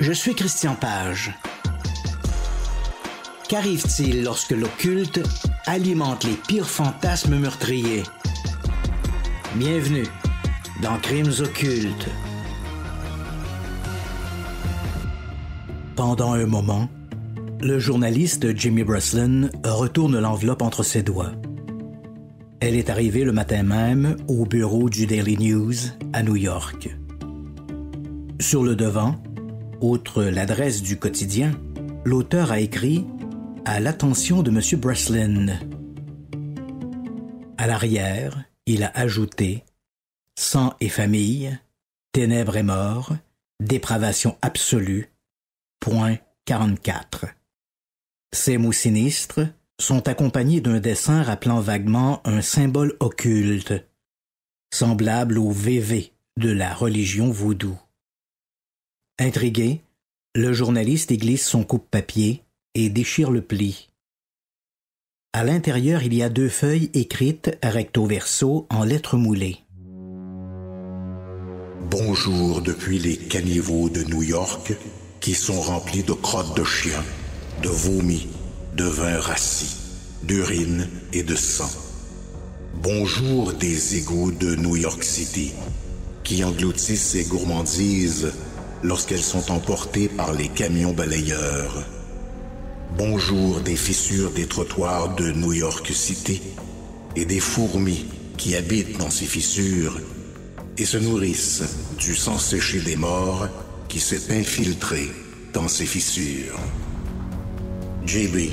Je suis Christian Page. Qu'arrive-t-il lorsque l'occulte alimente les pires fantasmes meurtriers? Bienvenue dans Crimes occultes. Pendant un moment, le journaliste Jimmy Breslin retourne l'enveloppe entre ses doigts. Elle est arrivée le matin même au bureau du Daily News à New York. Sur le devant, outre l'adresse du quotidien, l'auteur a écrit « À l'attention de M. Breslin ». À l'arrière, il a ajouté « Sang et famille, ténèbres et mort, dépravation absolue, point 44 ». Ces mots sinistres sont accompagnés d'un dessin rappelant vaguement un symbole occulte, semblable au VV de la religion vaudou. Intrigué, le journaliste y glisse son coupe-papier et déchire le pli. À l'intérieur, il y a 2 feuilles écrites recto verso en lettres moulées. Bonjour depuis les caniveaux de New York qui sont remplis de crottes de chiens, de vomi, de vin rassis, d'urine et de sang. Bonjour des égouts de New York City qui engloutissent ces gourmandises lorsqu'elles sont emportées par les camions balayeurs. Bonjour des fissures des trottoirs de New York City et des fourmis qui habitent dans ces fissures et se nourrissent du sang séché des morts qui s'est infiltré dans ces fissures. JB,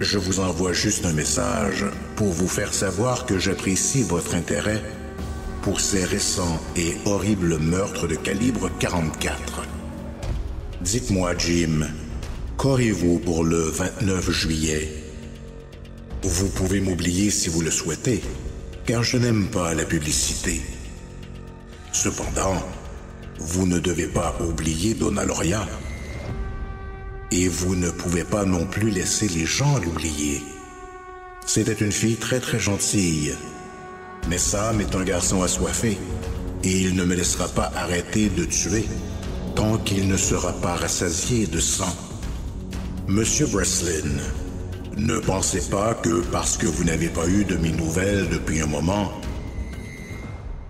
je vous envoie juste un message pour vous faire savoir que j'apprécie votre intérêt pour ces récents et horribles meurtres de calibre 44. Dites-moi, Jim, qu'aurez-vous pour le 29 juillet? Vous pouvez m'oublier si vous le souhaitez, car je n'aime pas la publicité. Cependant, vous ne devez pas oublier Donna Loria. Et vous ne pouvez pas non plus laisser les gens l'oublier. C'était une fille très très gentille. Mais Sam est un garçon assoiffé, et il ne me laissera pas arrêter de tuer tant qu'il ne sera pas rassasié de sang. Monsieur Breslin, ne pensez pas que parce que vous n'avez pas eu de mes nouvelles depuis un moment,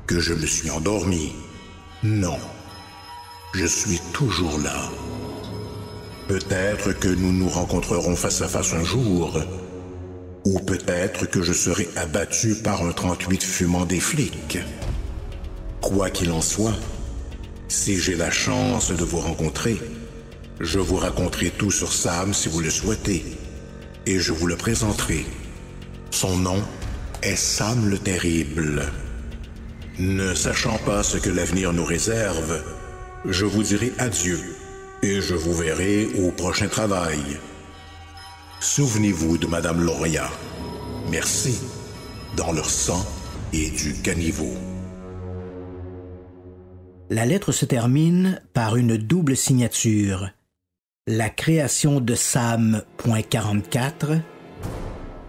que je me suis endormi. Non, je suis toujours là. Peut-être que nous nous rencontrerons face à face un jour, ou peut-être que je serai abattu par un 38 fumant des flics. Quoi qu'il en soit, si j'ai la chance de vous rencontrer, je vous raconterai tout sur Sam si vous le souhaitez, et je vous le présenterai. Son nom est Sam le Terrible. Ne sachant pas ce que l'avenir nous réserve, je vous dirai adieu, et je vous verrai au prochain travail. Souvenez-vous de Madame Loria. Merci. Dans leur sang et du caniveau. La lettre se termine par une double signature. La création de Sam.44,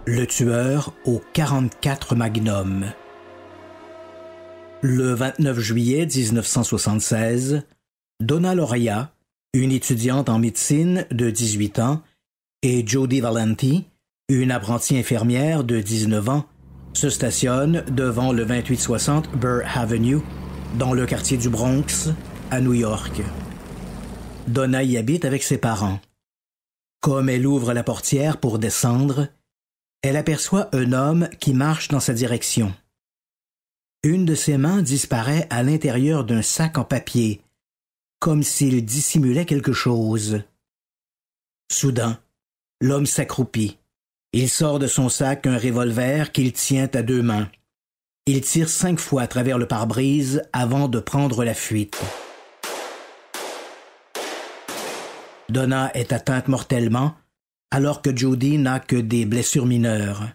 le tueur au 44 Magnum. Le 29 juillet 1976, Donna Loria, une étudiante en médecine de 18 ans, et Jody Valenti, une apprentie infirmière de 19 ans, se stationnent devant le 2860 Burr Avenue, dans le quartier du Bronx, à New York. Donna y habite avec ses parents. Comme elle ouvre la portière pour descendre, elle aperçoit un homme qui marche dans sa direction. Une de ses mains disparaît à l'intérieur d'un sac en papier, comme s'il dissimulait quelque chose. Soudain, l'homme s'accroupit. Il sort de son sac un revolver qu'il tient à 2 mains. Il tire 5 fois à travers le pare-brise avant de prendre la fuite. Donna est atteinte mortellement, alors que Jody n'a que des blessures mineures.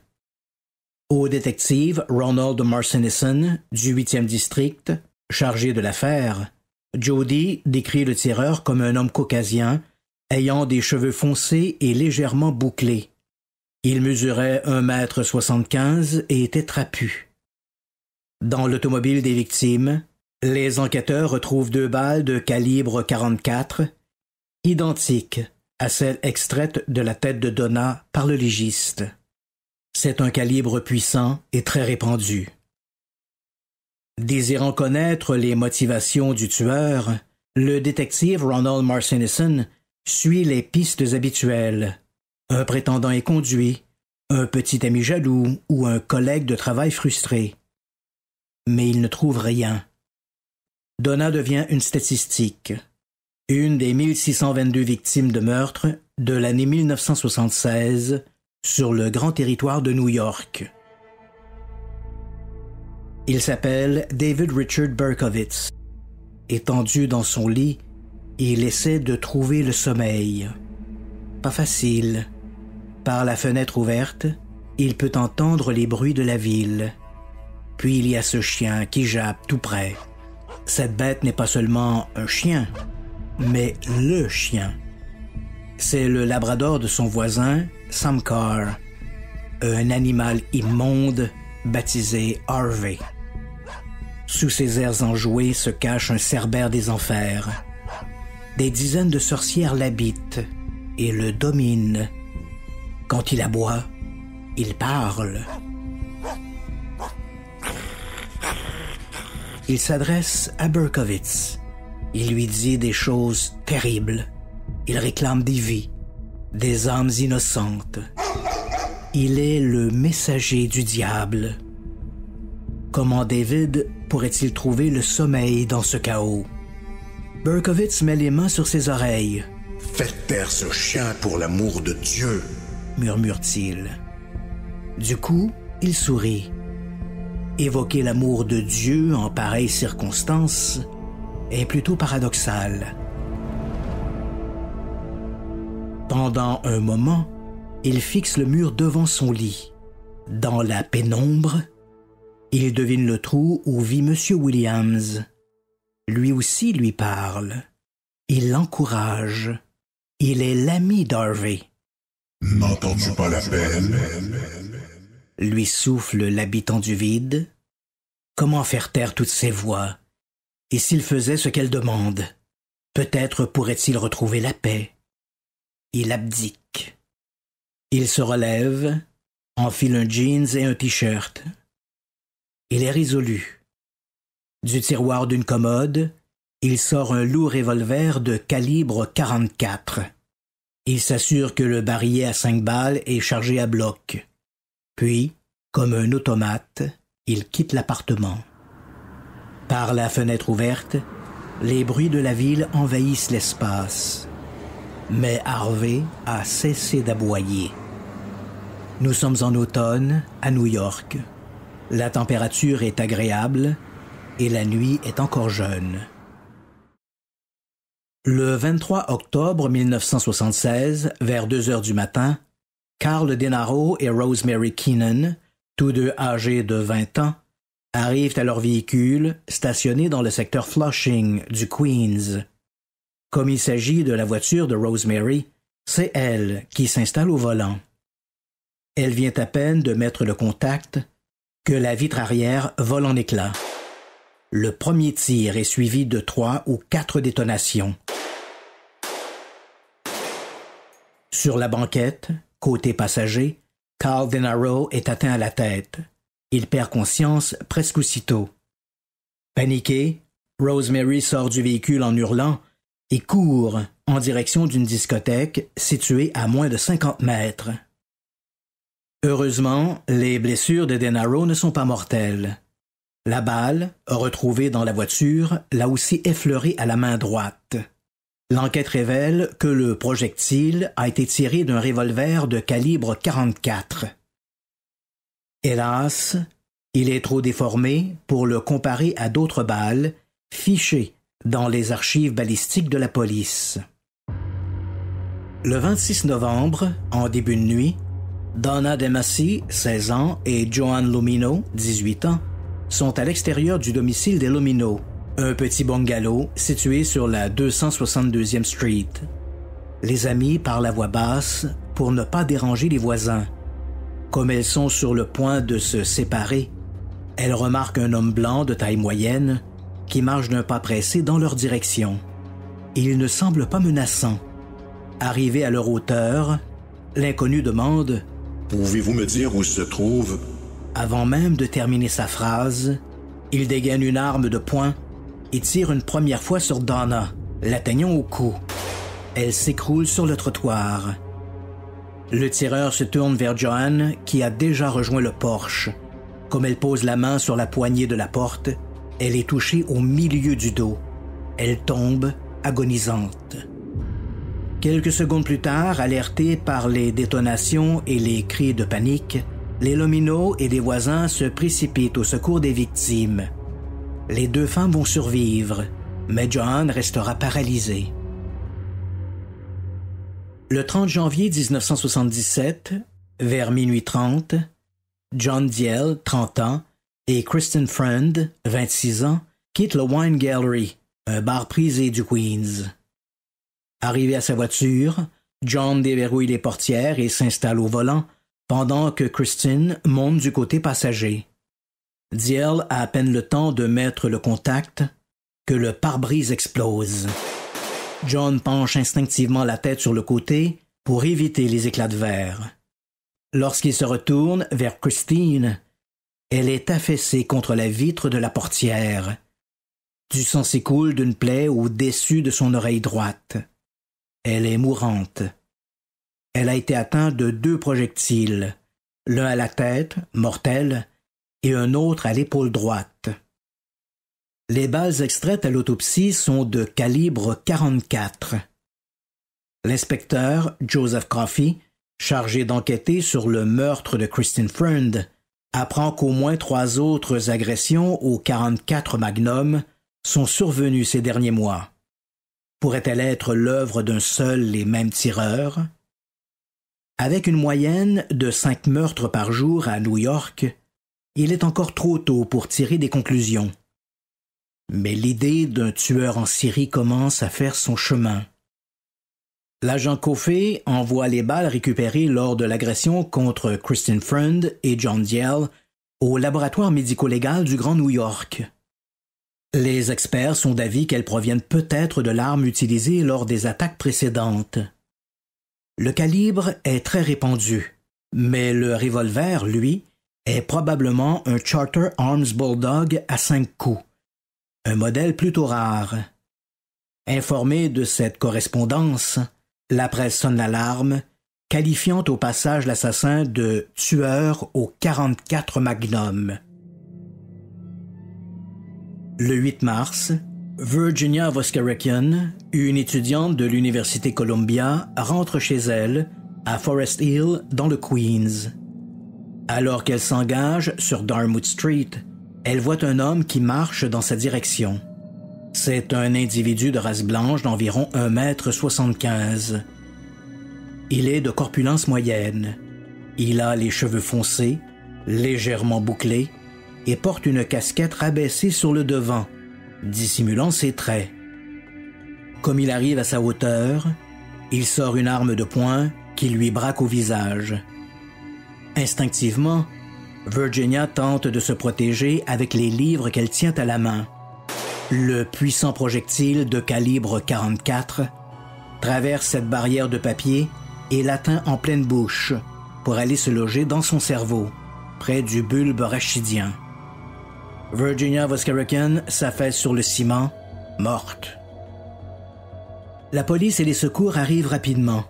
Au détective Ronald Marcinison, du 8e district, chargé de l'affaire, Jody décrit le tireur comme un homme caucasien, ayant des cheveux foncés et légèrement bouclés. Il mesurait 1,75 m et était trapu. Dans l'automobile des victimes, les enquêteurs retrouvent 2 balles de calibre 44 identique à celle extraite de la tête de Donna par le légiste. C'est un calibre puissant et très répandu. Désirant connaître les motivations du tueur, le détective Ronald Marcinison suit les pistes habituelles. Un prétendant inconduit, un petit ami jaloux ou un collègue de travail frustré. Mais il ne trouve rien. Donna devient une statistique. Une des 1622 victimes de meurtre de l'année 1976 sur le grand territoire de New York. Il s'appelle David Richard Berkowitz. Étendu dans son lit, il essaie de trouver le sommeil. Pas facile. Par la fenêtre ouverte, il peut entendre les bruits de la ville. Puis il y a ce chien qui jappe tout près. Cette bête n'est pas seulement un chien, mais le chien. C'est le labrador de son voisin, Sam Carr, un animal immonde baptisé Harvey. Sous ses airs enjoués se cache un cerbère des enfers. Des dizaines de sorcières l'habitent et le dominent. Quand il aboie, il parle. Il s'adresse à Berkowitz. Il lui dit des choses terribles. Il réclame des vies, des âmes innocentes. Il est le messager du diable. Comment David pourrait-il trouver le sommeil dans ce chaos? Berkowitz met les mains sur ses oreilles. « Faites taire ce chien pour l'amour de Dieu !» murmure-t-il. Du coup, il sourit. Évoquer l'amour de Dieu en pareille circonstance est plutôt paradoxal. Pendant un moment, il fixe le mur devant son lit. Dans la pénombre, il devine le trou où vit M. Williams. Lui aussi lui parle. Il l'encourage. Il est l'ami d'Harvey. « N'entends-tu pas la peine ?» lui souffle l'habitant du vide. Comment faire taire toutes ces voix? Et s'il faisait ce qu'elles demandent? Peut-être pourrait-il retrouver la paix. Il abdique. Il se relève, enfile un jeans et un t-shirt. Il est résolu. Du tiroir d'une commode, il sort un lourd revolver de calibre 44. Il s'assure que le barillet à 5 balles est chargé à bloc. Puis, comme un automate, il quitte l'appartement. Par la fenêtre ouverte, les bruits de la ville envahissent l'espace. Mais Harvey a cessé d'aboyer. Nous sommes en automne, à New York. La température est agréable et la nuit est encore jeune. Le 23 octobre 1976, vers 2 heures du matin, Carl Denaro et Rosemary Keenan, tous deux âgés de 20 ans, arrivent à leur véhicule stationné dans le secteur Flushing du Queens. Comme il s'agit de la voiture de Rosemary, c'est elle qui s'installe au volant. Elle vient à peine de mettre le contact que la vitre arrière vole en éclats. Le premier tir est suivi de 3 ou 4 détonations. Sur la banquette, côté passager, Carl Denaro est atteint à la tête. Il perd conscience presque aussitôt. Paniquée, Rosemary sort du véhicule en hurlant et court en direction d'une discothèque située à moins de 50 mètres. Heureusement, les blessures de Denaro ne sont pas mortelles. La balle, retrouvée dans la voiture, l'a aussi effleuré à la main droite. L'enquête révèle que le projectile a été tiré d'un revolver de calibre 44. Hélas, il est trop déformé pour le comparer à d'autres balles fichées dans les archives balistiques de la police. Le 26 novembre, en début de nuit, Donna DeMasi, 16 ans, et Joan Lumino, 18 ans, sont à l'extérieur du domicile des Lumino, un petit bungalow situé sur la 262e Street. Les amis parlent à voix basse pour ne pas déranger les voisins. Comme elles sont sur le point de se séparer, elles remarquent un homme blanc de taille moyenne qui marche d'un pas pressé dans leur direction. Il ne semble pas menaçant. Arrivé à leur hauteur, l'inconnu demande « Pouvez-vous me dire où se trouve? » Avant même de terminer sa phrase, il dégaine une arme de poing et tire une première fois sur Donna, l'atteignant au cou. Elle s'écroule sur le trottoir. Le tireur se tourne vers Joanne, qui a déjà rejoint le porche. Comme elle pose la main sur la poignée de la porte, elle est touchée au milieu du dos. Elle tombe, agonisante. Quelques secondes plus tard, alertés par les détonations et les cris de panique, les Lomino et des voisins se précipitent au secours des victimes. Les deux femmes vont survivre, mais Joanne restera paralysée. Le 30 janvier 1977, vers minuit 30, John Diel, 30 ans, et Kristen Friend, 26 ans, quittent le Wine Gallery, un bar prisé du Queens. Arrivé à sa voiture, John déverrouille les portières et s'installe au volant, pendant que Kristen monte du côté passager. Diel a à peine le temps de mettre le contact que le pare-brise explose. John penche instinctivement la tête sur le côté pour éviter les éclats de verre. Lorsqu'il se retourne vers Christine, elle est affaissée contre la vitre de la portière. Du sang s'écoule d'une plaie au-dessus de son oreille droite. Elle est mourante. Elle a été atteinte de 2 projectiles, l'un à la tête, mortel, et un autre à l'épaule droite. Les balles extraites à l'autopsie sont de calibre 44. L'inspecteur Joseph Coffey, chargé d'enquêter sur le meurtre de Kristen Friend, apprend qu'au moins 3 autres agressions au 44 Magnum sont survenues ces derniers mois. Pourrait-elle être l'œuvre d'un seul et même tireur? Avec une moyenne de 5 meurtres par jour à New York, il est encore trop tôt pour tirer des conclusions. Mais l'idée d'un tueur en série commence à faire son chemin. L'agent Coffey envoie les balles récupérées lors de l'agression contre Kristen Friend et John Diel au laboratoire médico-légal du Grand New York. Les experts sont d'avis qu'elles proviennent peut-être de l'arme utilisée lors des attaques précédentes. Le calibre est très répandu, mais le revolver, lui, est probablement un Charter Arms Bulldog à 5 coups, un modèle plutôt rare. Informé de cette correspondance, la presse sonne l'alarme, qualifiant au passage l'assassin de tueur au 44 Magnum. Le 8 mars, Virginia Voskerichian, une étudiante de l'Université Columbia, rentre chez elle, à Forest Hill, dans le Queens. Alors qu'elle s'engage sur Dartmouth Street, elle voit un homme qui marche dans sa direction. C'est un individu de race blanche d'environ 1,75 m. Il est de corpulence moyenne. Il a les cheveux foncés, légèrement bouclés, et porte une casquette rabaissée sur le devant, dissimulant ses traits. Comme il arrive à sa hauteur, il sort une arme de poing qui lui braque au visage. Instinctivement, Virginia tente de se protéger avec les livres qu'elle tient à la main. Le puissant projectile de calibre 44 traverse cette barrière de papier et l'atteint en pleine bouche pour aller se loger dans son cerveau, près du bulbe rachidien. Virginia Voskerichian s'affaisse sur le ciment, morte. La police et les secours arrivent rapidement.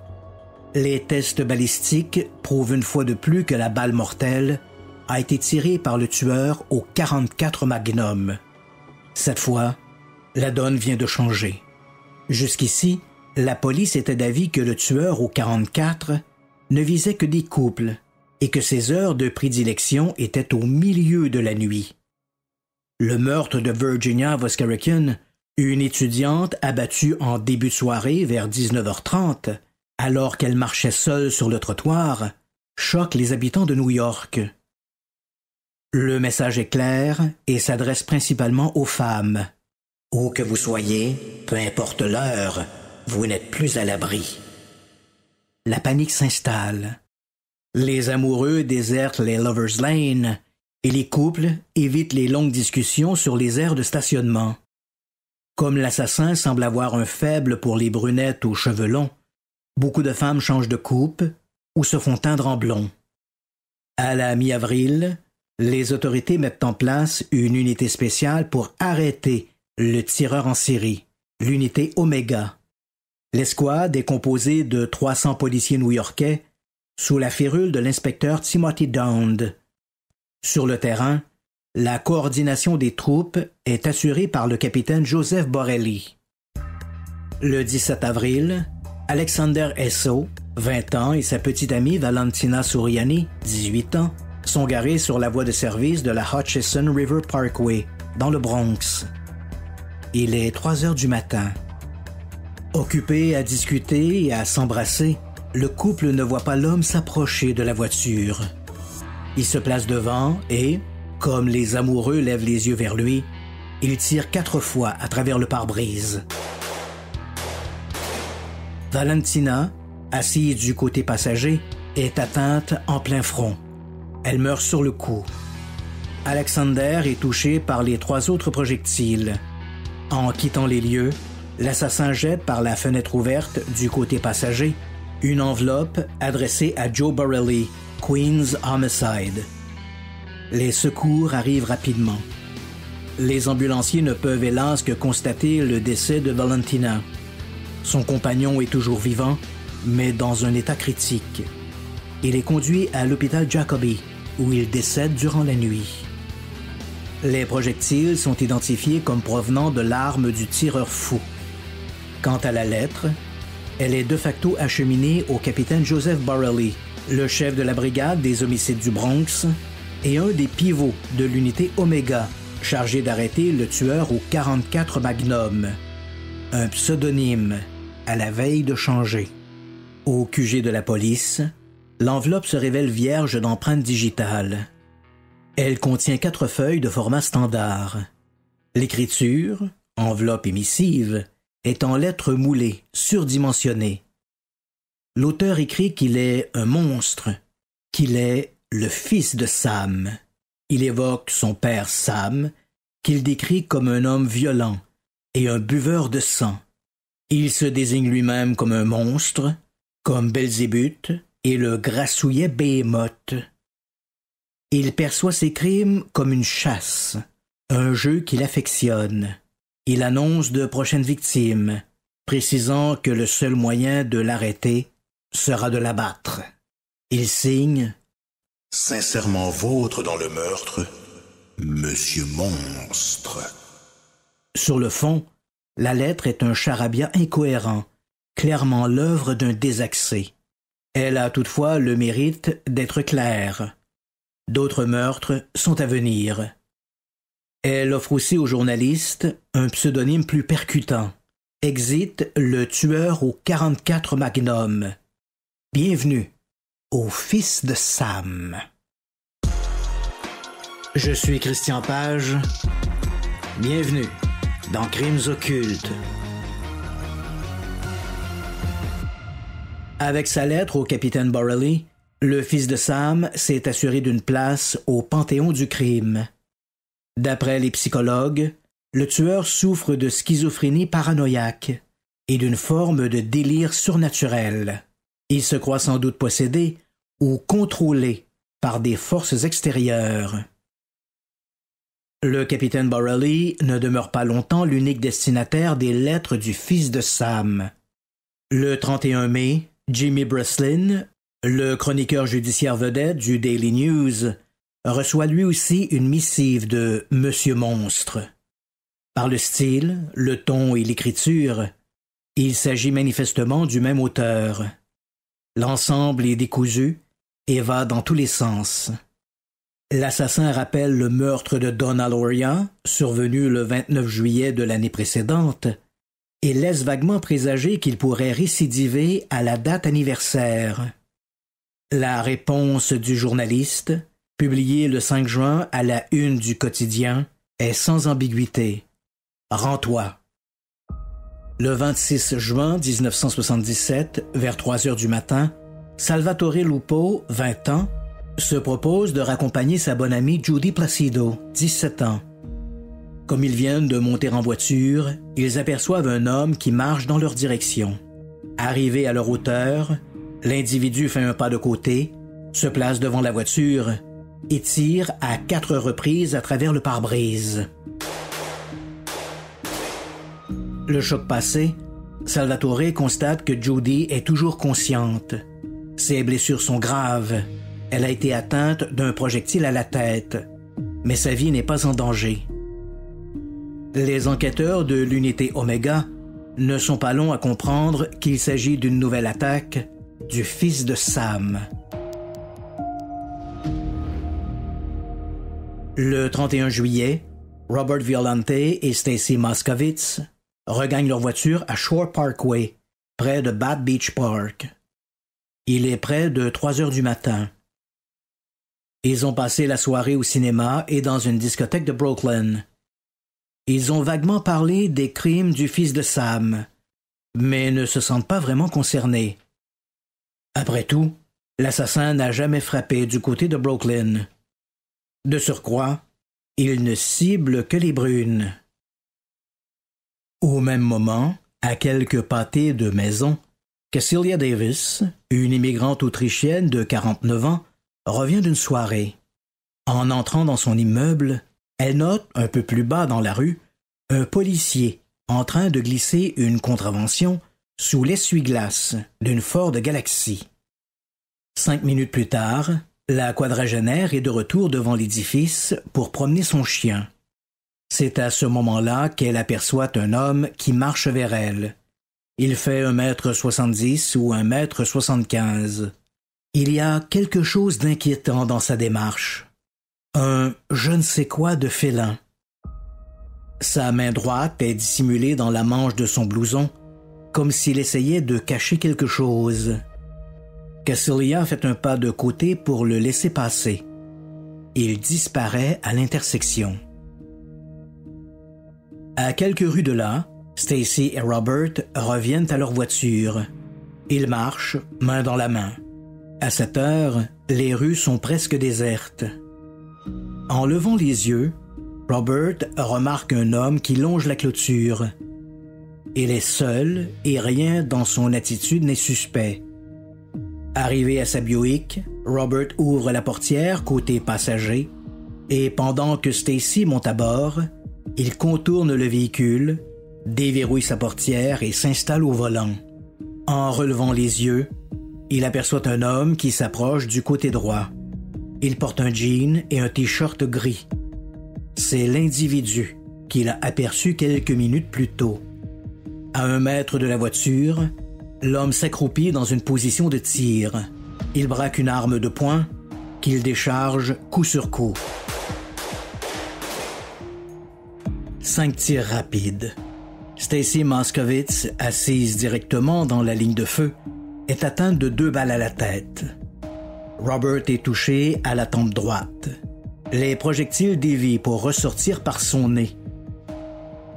Les tests balistiques prouvent une fois de plus que la balle mortelle a été tirée par le tueur au 44 Magnum. Cette fois, la donne vient de changer. Jusqu'ici, la police était d'avis que le tueur au 44 ne visait que des couples et que ses heures de prédilection étaient au milieu de la nuit. Le meurtre de Virginia Voskerichian, une étudiante abattue en début de soirée vers 19h30, alors qu'elle marchait seule sur le trottoir, choque les habitants de New York. Le message est clair et s'adresse principalement aux femmes. Où que vous soyez, peu importe l'heure, vous n'êtes plus à l'abri. La panique s'installe. Les amoureux désertent les Lovers Lane et les couples évitent les longues discussions sur les aires de stationnement. Comme l'assassin semble avoir un faible pour les brunettes aux cheveux longs, Beaucoup de femmes changent de coupe ou se font teindre en blond. À la mi-avril, les autorités mettent en place une unité spéciale pour arrêter le tireur en série, l'unité Omega. L'escouade est composée de 300 policiers new-yorkais sous la férule de l'inspecteur Timothy Dowd. Sur le terrain, la coordination des troupes est assurée par le capitaine Joseph Borelli. Le 17 avril, Alexander Esso, 20 ans, et sa petite amie Valentina Suriani, 18 ans, sont garés sur la voie de service de la Hutchison River Parkway, dans le Bronx. Il est 3 heures du matin. Occupé à discuter et à s'embrasser, le couple ne voit pas l'homme s'approcher de la voiture. Il se place devant et, comme les amoureux lèvent les yeux vers lui, il tire 4 fois à travers le pare-brise. Valentina, assise du côté passager, est atteinte en plein front. Elle meurt sur le coup. Alexander est touché par les 3 autres projectiles. En quittant les lieux, l'assassin jette par la fenêtre ouverte du côté passager une enveloppe adressée à Joe Borelli, Queens Homicide. Les secours arrivent rapidement. Les ambulanciers ne peuvent hélas que constater le décès de Valentina. Son compagnon est toujours vivant, mais dans un état critique. Il est conduit à l'hôpital Jacobi, où il décède durant la nuit. Les projectiles sont identifiés comme provenant de l'arme du tireur fou. Quant à la lettre, elle est de facto acheminée au capitaine Joseph Borelli, le chef de la brigade des homicides du Bronx et un des pivots de l'unité Omega, chargé d'arrêter le tueur au 44 Magnum. Un pseudonyme à la veille de changer. Au QG de la police, l'enveloppe se révèle vierge d'empreintes digitales. Elle contient 4 feuilles de format standard. L'écriture, enveloppe émissive, est en lettres moulées, surdimensionnées. L'auteur écrit qu'il est un monstre, qu'il est le fils de Sam. Il évoque son père Sam, qu'il décrit comme un homme violent et un buveur de sang. Il se désigne lui-même comme un monstre, comme Belzébuth et le grassouillet Behémoth. Il perçoit ses crimes comme une chasse, un jeu qu'il affectionne. Il annonce de prochaines victimes, précisant que le seul moyen de l'arrêter sera de l'abattre. Il signe « Sincèrement vôtre dans le meurtre, Monsieur Monstre ». Sur le fond, la lettre est un charabia incohérent, clairement l'œuvre d'un désaxé. Elle a toutefois le mérite d'être claire. D'autres meurtres sont à venir. Elle offre aussi aux journalistes un pseudonyme plus percutant. Exit le tueur au 44 Magnum. Bienvenue au fils de Sam. Je suis Christian Page. Bienvenue dans Crimes occultes. Avec sa lettre au capitaine Borelli, le fils de Sam s'est assuré d'une place au panthéon du crime. D'après les psychologues, le tueur souffre de schizophrénie paranoïaque et d'une forme de délire surnaturel. Il se croit sans doute possédé ou contrôlé par des forces extérieures. Le capitaine Borelli ne demeure pas longtemps l'unique destinataire des lettres du fils de Sam. Le 31 mai, Jimmy Breslin, le chroniqueur judiciaire vedette du Daily News, reçoit lui aussi une missive de Monsieur Monstre. Par le style, le ton et l'écriture, il s'agit manifestement du même auteur. L'ensemble est décousu et va dans tous les sens. L'assassin rappelle le meurtre de Donna Lauria, survenu le 29 juillet de l'année précédente, et laisse vaguement présager qu'il pourrait récidiver à la date anniversaire. La réponse du journaliste, publiée le 5 juin à la une du quotidien, est sans ambiguïté. Rends-toi. Le 26 juin 1977, vers 3 heures du matin, Salvatore Lupo, 20 ans, se propose de raccompagner sa bonne amie Judy Placido, 17 ans. Comme ils viennent de monter en voiture, ils aperçoivent un homme qui marche dans leur direction. Arrivé à leur hauteur, l'individu fait un pas de côté, se place devant la voiture et tire à 4 reprises à travers le pare-brise. Le choc passé, Salvatore constate que Judy est toujours consciente. Ses blessures sont graves. Elle a été atteinte d'un projectile à la tête, mais sa vie n'est pas en danger. Les enquêteurs de l'unité Omega ne sont pas longs à comprendre qu'il s'agit d'une nouvelle attaque du fils de Sam. Le 31 juillet, Robert Violante et Stacy Moskowitz regagnent leur voiture à Shore Parkway, près de Bad Beach Park. Il est près de 3 heures du matin. Ils ont passé la soirée au cinéma et dans une discothèque de Brooklyn. Ils ont vaguement parlé des crimes du fils de Sam, mais ne se sentent pas vraiment concernés. Après tout, l'assassin n'a jamais frappé du côté de Brooklyn. De surcroît, il ne cible que les brunes. Au même moment, à quelques pâtés de maison, Cecilia Davis, une immigrante autrichienne de 49 ans, revient d'une soirée. En entrant dans son immeuble, elle note, un peu plus bas dans la rue, un policier en train de glisser une contravention sous l'essuie-glace d'une Ford Galaxy. 5 minutes plus tard, la quadragénaire est de retour devant l'édifice pour promener son chien. C'est à ce moment-là qu'elle aperçoit un homme qui marche vers elle. Il fait 1,70 m ou 1,75 m. Il y a quelque chose d'inquiétant dans sa démarche. Un je ne sais quoi de félin. Sa main droite est dissimulée dans la manche de son blouson, comme s'il essayait de cacher quelque chose. Cecilia fait un pas de côté pour le laisser passer. Il disparaît à l'intersection. À quelques rues de là, Stacy et Robert reviennent à leur voiture. Ils marchent, main dans la main. À cette heure, les rues sont presque désertes. En levant les yeux, Robert remarque un homme qui longe la clôture. Il est seul et rien dans son attitude n'est suspect. Arrivé à sa Buick, Robert ouvre la portière côté passager et pendant que Stacy monte à bord, il contourne le véhicule, déverrouille sa portière et s'installe au volant. En relevant les yeux, il aperçoit un homme qui s'approche du côté droit. Il porte un jean et un t-shirt gris. C'est l'individu qu'il a aperçu quelques minutes plus tôt. À 1 mètre de la voiture, l'homme s'accroupit dans une position de tir. Il braque une arme de poing qu'il décharge coup sur coup. 5 tirs rapides. Stacy Moskowitz, assise directement dans la ligne de feu, est atteinte de 2 balles à la tête. Robert est touché à la tempe droite. Les projectiles dévient pour ressortir par son nez.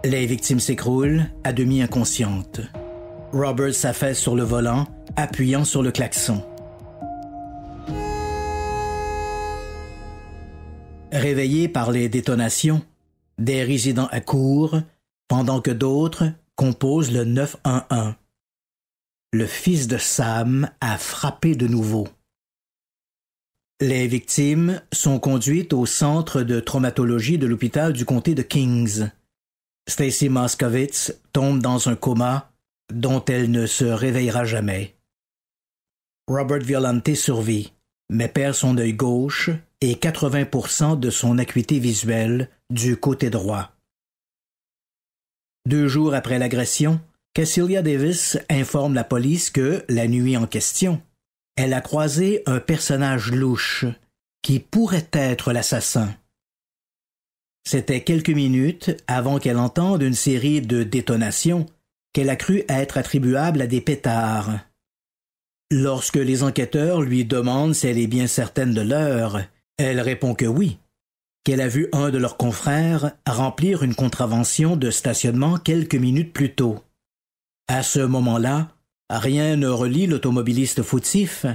Les victimes s'écroulent, à demi inconscientes. Robert s'affaisse sur le volant, appuyant sur le klaxon. Réveillés par les détonations, des résidents accourent, pendant que d'autres composent le 911. Le fils de Sam a frappé de nouveau. Les victimes sont conduites au centre de traumatologie de l'hôpital du comté de Kings. Stacy Moskowitz tombe dans un coma dont elle ne se réveillera jamais. Robert Violante survit, mais perd son œil gauche et 80% de son acuité visuelle du côté droit. 2 jours après l'agression, Cecilia Davis informe la police que, la nuit en question, elle a croisé un personnage louche qui pourrait être l'assassin. C'était quelques minutes avant qu'elle entende une série de détonations qu'elle a cru être attribuables à des pétards. Lorsque les enquêteurs lui demandent si elle est bien certaine de l'heure, elle répond que oui, qu'elle a vu un de leurs confrères remplir une contravention de stationnement quelques minutes plus tôt. À ce moment-là, rien ne relie l'automobiliste fautif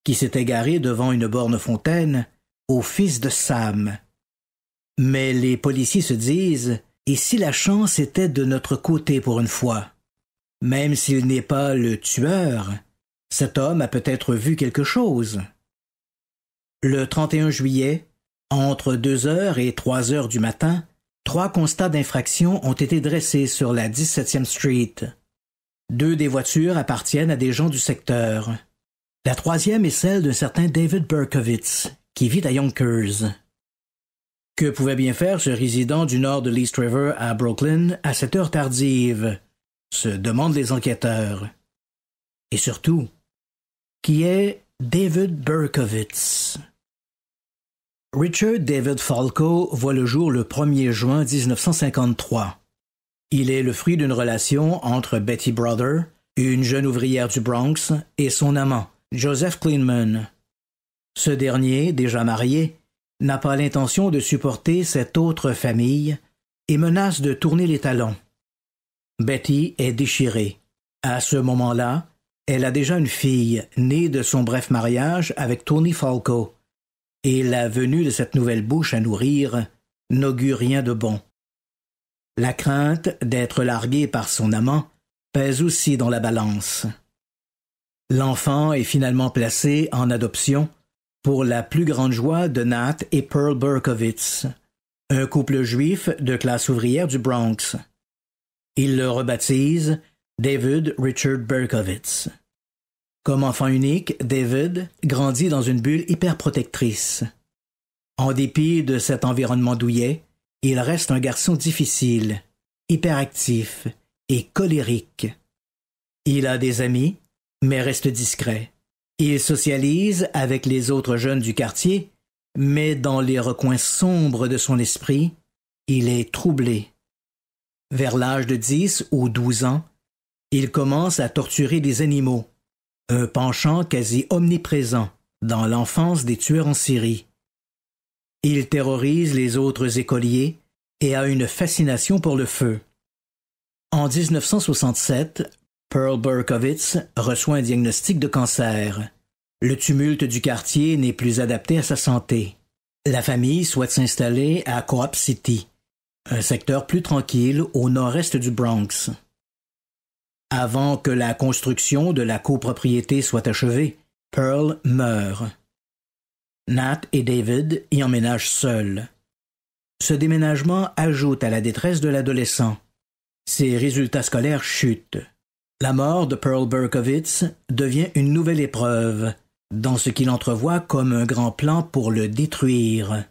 qui s'était garé devant une borne fontaine au fils de Sam. Mais les policiers se disent « Et si la chance était de notre côté pour une fois ?» Même s'il n'est pas le tueur, cet homme a peut-être vu quelque chose. Le 31 juillet, entre 2h et 3h du matin, 3 constats d'infraction ont été dressés sur la 17e Street. 2 des voitures appartiennent à des gens du secteur. La 3e est celle d'un certain David Berkowitz, qui vit à Yonkers. Que pouvait bien faire ce résident du nord de l'East River à Brooklyn à cette heure tardive, se demandent les enquêteurs. Et surtout, qui est David Berkowitz? Richard David Falco voit le jour le 1er juin 1953. Il est le fruit d'une relation entre Betty Brother, une jeune ouvrière du Bronx, et son amant, Joseph Kleinman. Ce dernier, déjà marié, n'a pas l'intention de supporter cette autre famille et menace de tourner les talons. Betty est déchirée. À ce moment-là, elle a déjà une fille née de son bref mariage avec Tony Falco, et la venue de cette nouvelle bouche à nourrir n'augure rien de bon. La crainte d'être larguée par son amant pèse aussi dans la balance. L'enfant est finalement placé en adoption pour la plus grande joie de Nat et Pearl Berkowitz, un couple juif de classe ouvrière du Bronx. Ils le rebaptisent David Richard Berkowitz. Comme enfant unique, David grandit dans une bulle hyperprotectrice. En dépit de cet environnement douillet, il reste un garçon difficile, hyperactif et colérique. Il a des amis, mais reste discret. Il socialise avec les autres jeunes du quartier, mais dans les recoins sombres de son esprit, il est troublé. Vers l'âge de 10 ou 12 ans, il commence à torturer des animaux, un penchant quasi omniprésent dans l'enfance des tueurs en série. Il terrorise les autres écoliers et a une fascination pour le feu. En 1967, Pearl Berkowitz reçoit un diagnostic de cancer. Le tumulte du quartier n'est plus adapté à sa santé. La famille souhaite s'installer à Co-op City, un secteur plus tranquille au nord-est du Bronx. Avant que la construction de la copropriété soit achevée, Pearl meurt. Nat et David y emménagent seuls. Ce déménagement ajoute à la détresse de l'adolescent. Ses résultats scolaires chutent. La mort de Pearl Berkowitz devient une nouvelle épreuve, dans ce qu'il entrevoit comme un grand plan pour le détruire.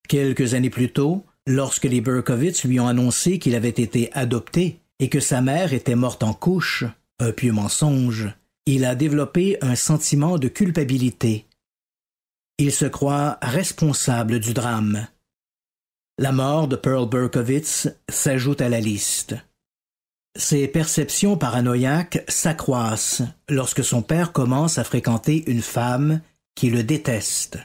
Quelques années plus tôt, lorsque les Berkowitz lui ont annoncé qu'il avait été adopté et que sa mère était morte en couche, un pieux mensonge, il a développé un sentiment de culpabilité. Il se croit responsable du drame. La mort de Pearl Berkowitz s'ajoute à la liste. Ses perceptions paranoïaques s'accroissent lorsque son père commence à fréquenter une femme qui le déteste.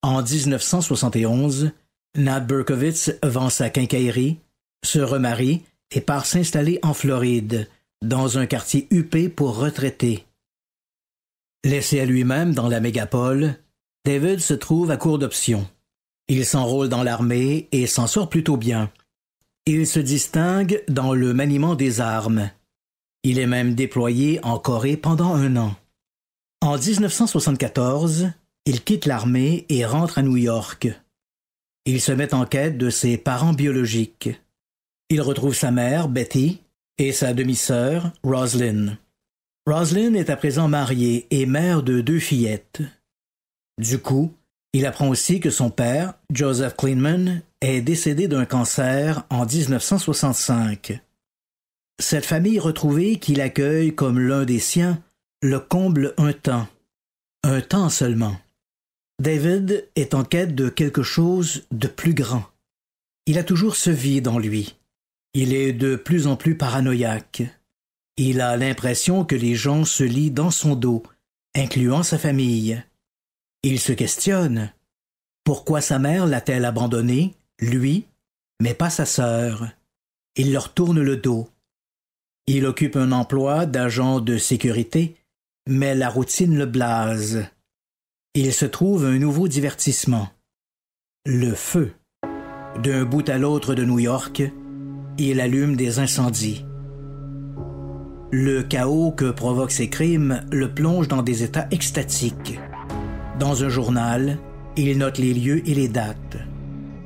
En 1971, Nat Berkowitz vend sa quincaillerie, se remarie et part s'installer en Floride, dans un quartier huppé pour retraités. Laissé à lui-même dans la mégapole, David se trouve à court d'options. Il s'enrôle dans l'armée et s'en sort plutôt bien. Il se distingue dans le maniement des armes. Il est même déployé en Corée pendant 1 an. En 1974, il quitte l'armée et rentre à New York. Il se met en quête de ses parents biologiques. Il retrouve sa mère, Betty, et sa demi-sœur, Roslyn. Roslyn est à présent mariée et mère de 2 fillettes. Du coup, il apprend aussi que son père, Joseph Kleinman, est décédé d'un cancer en 1965. Cette famille retrouvée qu'il accueille comme l'un des siens le comble un temps seulement. David est en quête de quelque chose de plus grand. Il a toujours ce vide en lui. Il est de plus en plus paranoïaque. Il a l'impression que les gens se lient dans son dos, incluant sa famille. Il se questionne. Pourquoi sa mère l'a-t-elle abandonné, lui, mais pas sa sœur? Il leur tourne le dos. Il occupe un emploi d'agent de sécurité, mais la routine le blase. Il se trouve un nouveau divertissement. Le feu. D'un bout à l'autre de New York, il allume des incendies. Le chaos que provoquent ces crimes le plonge dans des états extatiques. Dans un journal, il note les lieux et les dates.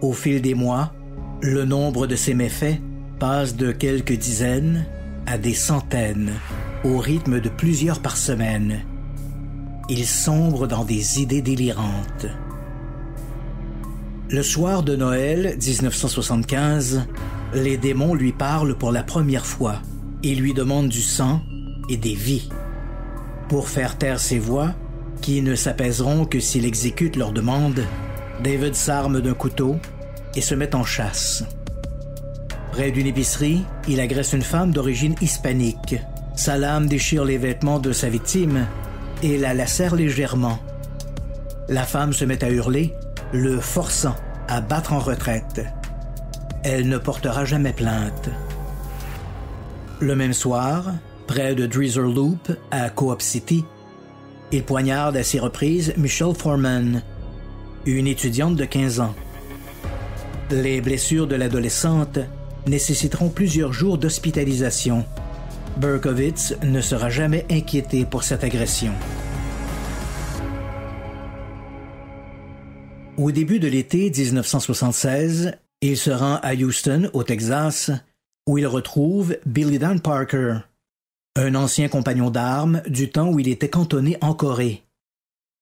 Au fil des mois, le nombre de ses méfaits passe de quelques dizaines à des centaines, au rythme de plusieurs par semaine. Il sombre dans des idées délirantes. Le soir de Noël 1975, les démons lui parlent pour la première fois. Ils lui demandent du sang et des vies. Pour faire taire ces voix, qui ne s'apaiseront que s'il exécute leurs demandes, David s'arme d'un couteau et se met en chasse. Près d'une épicerie, il agresse une femme d'origine hispanique. Sa lame déchire les vêtements de sa victime et la lacère légèrement. La femme se met à hurler, le forçant à battre en retraite. Elle ne portera jamais plainte. Le même soir, près de Dreiser Loop, à Co-op City, il poignarde à 6 reprises Michelle Foreman, une étudiante de 15 ans. Les blessures de l'adolescente nécessiteront plusieurs jours d'hospitalisation. Berkowitz ne sera jamais inquiété pour cette agression. Au début de l'été 1976, il se rend à Houston, au Texas, où il retrouve Billy Dan Parker, un ancien compagnon d'armes du temps où il était cantonné en Corée.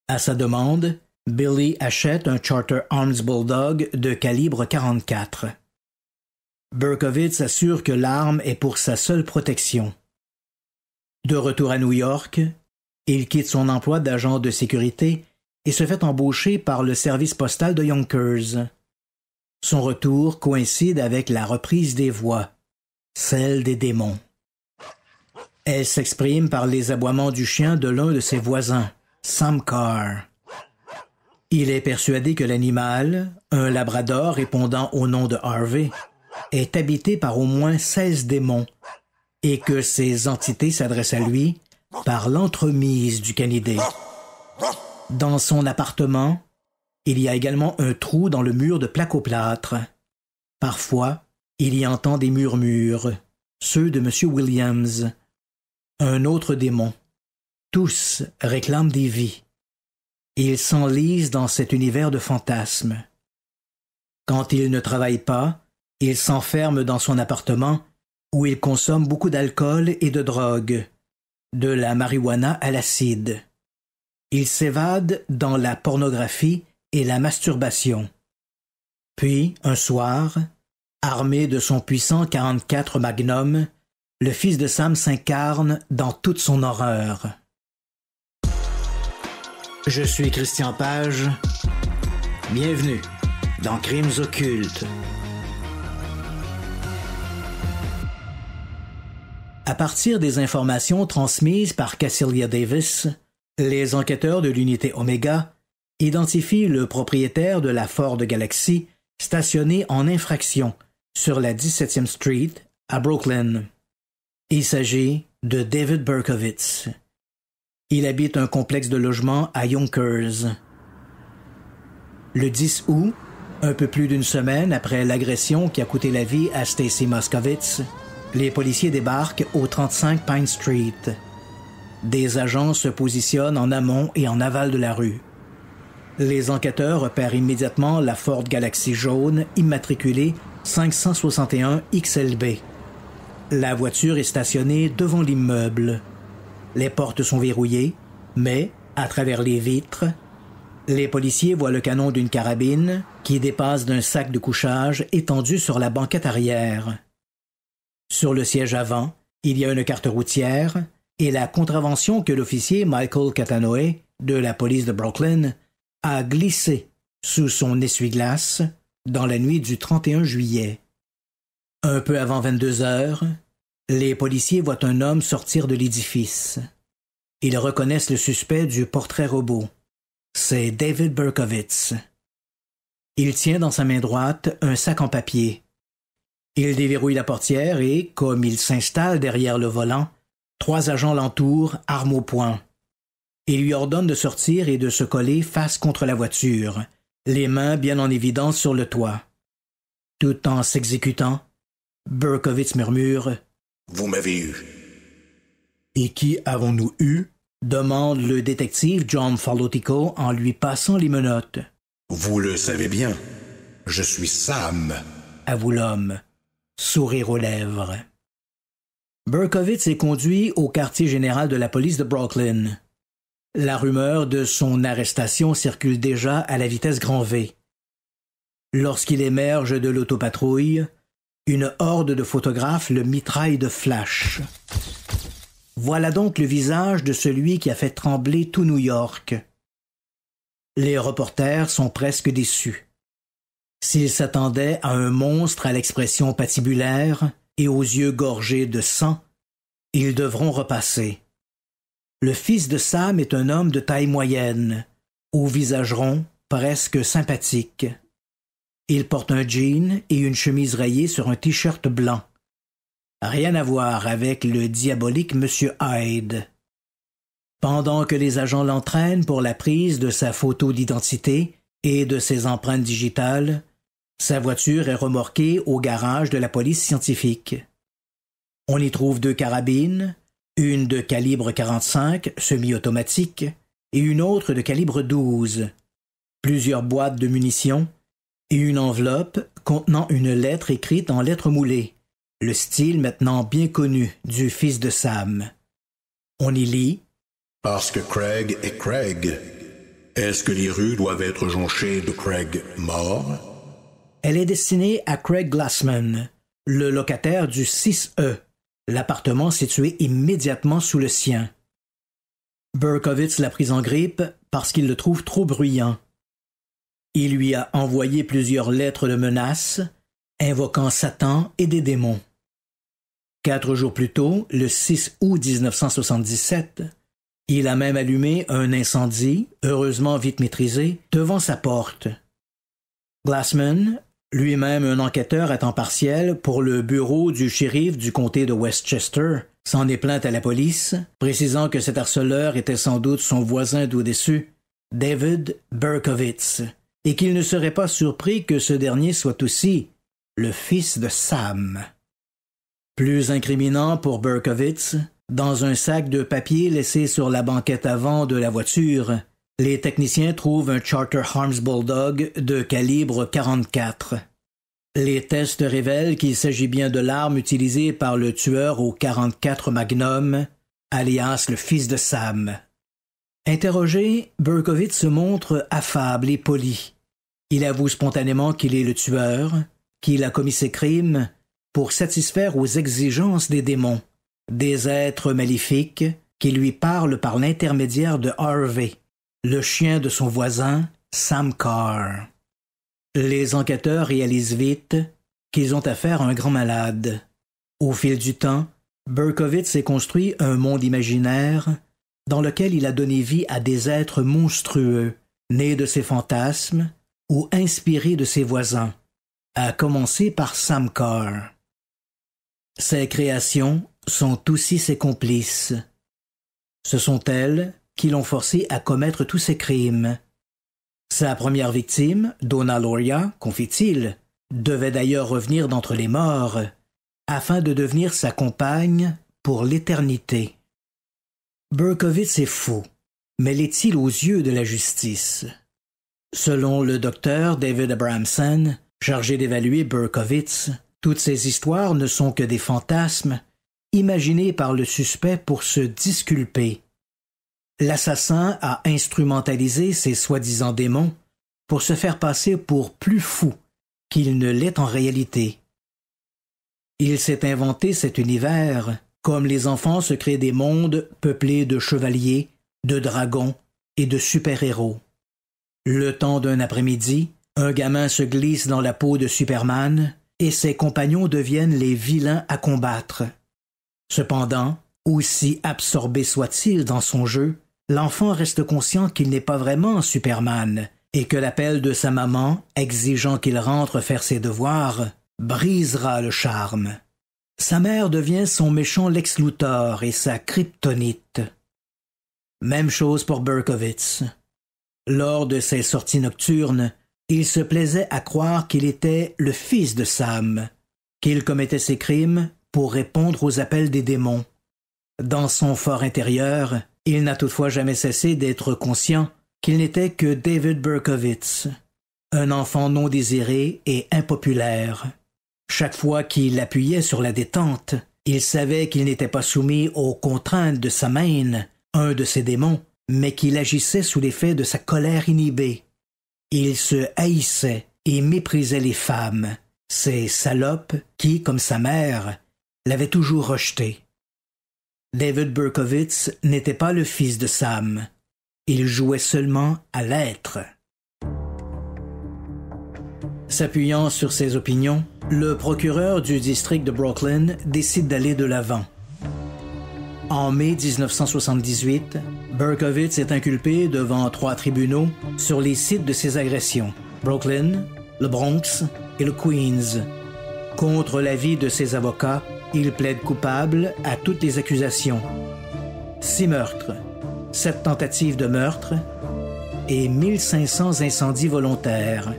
À sa demande, Billy achète un Charter Arms Bulldog de calibre 44. Berkowitz assure que l'arme est pour sa seule protection. De retour à New York, il quitte son emploi d'agent de sécurité et se fait embaucher par le service postal de Yonkers. Son retour coïncide avec la reprise des voix, celle des démons. Elle s'exprime par les aboiements du chien de l'un de ses voisins, Sam Carr. Il est persuadé que l'animal, un labrador répondant au nom de Harvey, est habité par au moins 16 démons et que ces entités s'adressent à lui par l'entremise du canidé. Dans son appartement, il y a également un trou dans le mur de plaque-au-plâtre. Parfois, il y entend des murmures, ceux de M. Williams. Un autre démon. Tous réclament des vies. Il s'enlise dans cet univers de fantasmes. Quand il ne travaille pas, il s'enferme dans son appartement où il consomme beaucoup d'alcool et de drogue, de la marijuana à l'acide. Il s'évade dans la pornographie et la masturbation. Puis, un soir, armé de son puissant 44 Magnum, le fils de Sam s'incarne dans toute son horreur. Je suis Christian Page. Bienvenue dans Crimes occultes. À partir des informations transmises par Cassilia Davis, les enquêteurs de l'unité Omega identifient le propriétaire de la Ford Galaxy stationné en infraction sur la 17e Street à Brooklyn. Il s'agit de David Berkowitz. Il habite un complexe de logements à Yonkers. Le 10 août, un peu plus d'une semaine après l'agression qui a coûté la vie à Stacy Moskowitz, les policiers débarquent au 35 Pine Street. Des agents se positionnent en amont et en aval de la rue. Les enquêteurs repèrent immédiatement la Ford Galaxy jaune immatriculée 561 XLB. La voiture est stationnée devant l'immeuble. Les portes sont verrouillées, mais, à travers les vitres, les policiers voient le canon d'une carabine qui dépasse d'un sac de couchage étendu sur la banquette arrière. Sur le siège avant, il y a une carte routière et la contravention que l'officier Michael Catanoe de la police de Brooklyn a glissée sous son essuie-glace dans la nuit du 31 juillet. Un peu avant 22 heures, les policiers voient un homme sortir de l'édifice. Ils reconnaissent le suspect du portrait robot. C'est David Berkowitz. Il tient dans sa main droite un sac en papier. Il déverrouille la portière et, comme il s'installe derrière le volant, 3 agents l'entourent, armes au poing. Il lui ordonne de sortir et de se coller face contre la voiture, les mains bien en évidence sur le toit. Tout en s'exécutant, Berkowitz murmure « Vous m'avez eu. Et qui avons-nous eu? Demande le détective John Falotico en lui passant les menottes. Vous le savez bien, je suis Sam. Avoue l'homme, sourire aux lèvres. Berkowitz est conduit au quartier général de la police de Brooklyn. La rumeur de son arrestation circule déjà à la vitesse grand V. Lorsqu'il émerge de l'autopatrouille, une horde de photographes le mitraille de flash. Voilà donc le visage de celui qui a fait trembler tout New York. Les reporters sont presque déçus. S'ils s'attendaient à un monstre à l'expression patibulaire et aux yeux gorgés de sang, ils devront repasser. Le fils de Sam est un homme de taille moyenne, au visage rond, presque sympathique. Il porte un jean et une chemise rayée sur un t-shirt blanc. Rien à voir avec le diabolique Monsieur Hyde. Pendant que les agents l'entraînent pour la prise de sa photo d'identité et de ses empreintes digitales, sa voiture est remorquée au garage de la police scientifique. On y trouve 2 carabines, une de calibre 45 semi-automatique et une autre de calibre 12, plusieurs boîtes de munitions et une enveloppe contenant une lettre écrite en lettres moulées, le style maintenant bien connu du fils de Sam. On y lit « Parce que Craig est Craig, est-ce que les rues doivent être jonchées de Craig mort? » Elle est destinée à Craig Glassman, le locataire du 6E, l'appartement situé immédiatement sous le sien. Berkowitz l'a pris en grippe parce qu'il le trouve trop bruyant. Il lui a envoyé plusieurs lettres de menaces, invoquant Satan et des démons. 4 jours plus tôt, le 6 août 1977, il a même allumé un incendie, heureusement vite maîtrisé, devant sa porte. Glassman, lui-même un enquêteur à temps partiel pour le bureau du shérif du comté de Westchester, s'en est plaint à la police, précisant que cet harceleur était sans doute son voisin d'au-dessus, David Berkowitz, et qu'il ne serait pas surpris que ce dernier soit aussi le fils de Sam. Plus incriminant pour Berkowitz, dans un sac de papier laissé sur la banquette avant de la voiture, les techniciens trouvent un Charter Arms Bulldog de calibre 44. Les tests révèlent qu'il s'agit bien de l'arme utilisée par le tueur au 44 Magnum, alias le fils de Sam. Interrogé, Berkowitz se montre affable et poli. Il avoue spontanément qu'il est le tueur, qu'il a commis ses crimes pour satisfaire aux exigences des démons, des êtres maléfiques qui lui parlent par l'intermédiaire de Harvey, le chien de son voisin, Sam Carr. Les enquêteurs réalisent vite qu'ils ont affaire à un grand malade. Au fil du temps, Berkowitz s'est construit un monde imaginaire dans lequel il a donné vie à des êtres monstrueux, nés de ses fantasmes ou inspirés de ses voisins, à commencer par Sam Carr. Ses créations sont aussi ses complices. Ce sont elles qui l'ont forcé à commettre tous ces crimes. Sa première victime, Donna Lauria, confie-t-il, devait d'ailleurs revenir d'entre les morts, afin de devenir sa compagne pour l'éternité. Berkowitz est fou, mais l'est-il aux yeux de la justice? Selon le docteur David Abramson, chargé d'évaluer Berkowitz, toutes ces histoires ne sont que des fantasmes imaginés par le suspect pour se disculper. L'assassin a instrumentalisé ces soi-disant démons pour se faire passer pour plus fou qu'il ne l'est en réalité. Il s'est inventé cet univers comme les enfants se créent des mondes peuplés de chevaliers, de dragons et de super-héros. Le temps d'un après-midi, un gamin se glisse dans la peau de Superman et ses compagnons deviennent les vilains à combattre. Cependant, aussi absorbé soit-il dans son jeu, l'enfant reste conscient qu'il n'est pas vraiment Superman et que l'appel de sa maman, exigeant qu'il rentre faire ses devoirs, brisera le charme. Sa mère devient son méchant Lex Luthor et sa kryptonite. Même chose pour Berkowitz. Lors de ses sorties nocturnes, il se plaisait à croire qu'il était le fils de Sam, qu'il commettait ses crimes pour répondre aux appels des démons. Dans son fort intérieur, il n'a toutefois jamais cessé d'être conscient qu'il n'était que David Berkowitz, un enfant non désiré et impopulaire. Chaque fois qu'il appuyait sur la détente, il savait qu'il n'était pas soumis aux contraintes de sa main, un de ses démons, mais qu'il agissait sous l'effet de sa colère inhibée. Il se haïssait et méprisait les femmes, ces salopes qui, comme sa mère, l'avaient toujours rejeté. David Berkowitz n'était pas le fils de Sam. Il jouait seulement à l'être. S'appuyant sur ses opinions, le procureur du district de Brooklyn décide d'aller de l'avant. En mai 1978, Berkowitz est inculpé devant 3 tribunaux sur les sites de ses agressions, Brooklyn, le Bronx et le Queens. Contre l'avis de ses avocats, il plaide coupable à toutes les accusations. 6 meurtres, 7 tentatives de meurtre et 1500 incendies volontaires.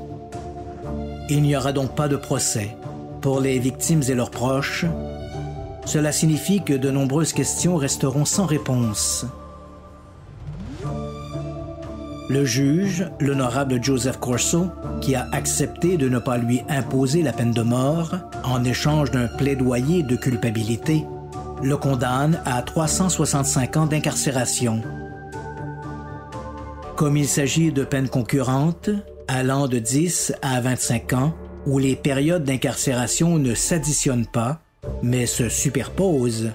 Il n'y aura donc pas de procès. Pour les victimes et leurs proches, cela signifie que de nombreuses questions resteront sans réponse. Le juge, l'honorable Joseph Corso, qui a accepté de ne pas lui imposer la peine de mort en échange d'un plaidoyer de culpabilité, le condamne à 365 ans d'incarcération. Comme il s'agit de peines concurrentes, allant de 10 à 25 ans, où les périodes d'incarcération ne s'additionnent pas, mais se superposent,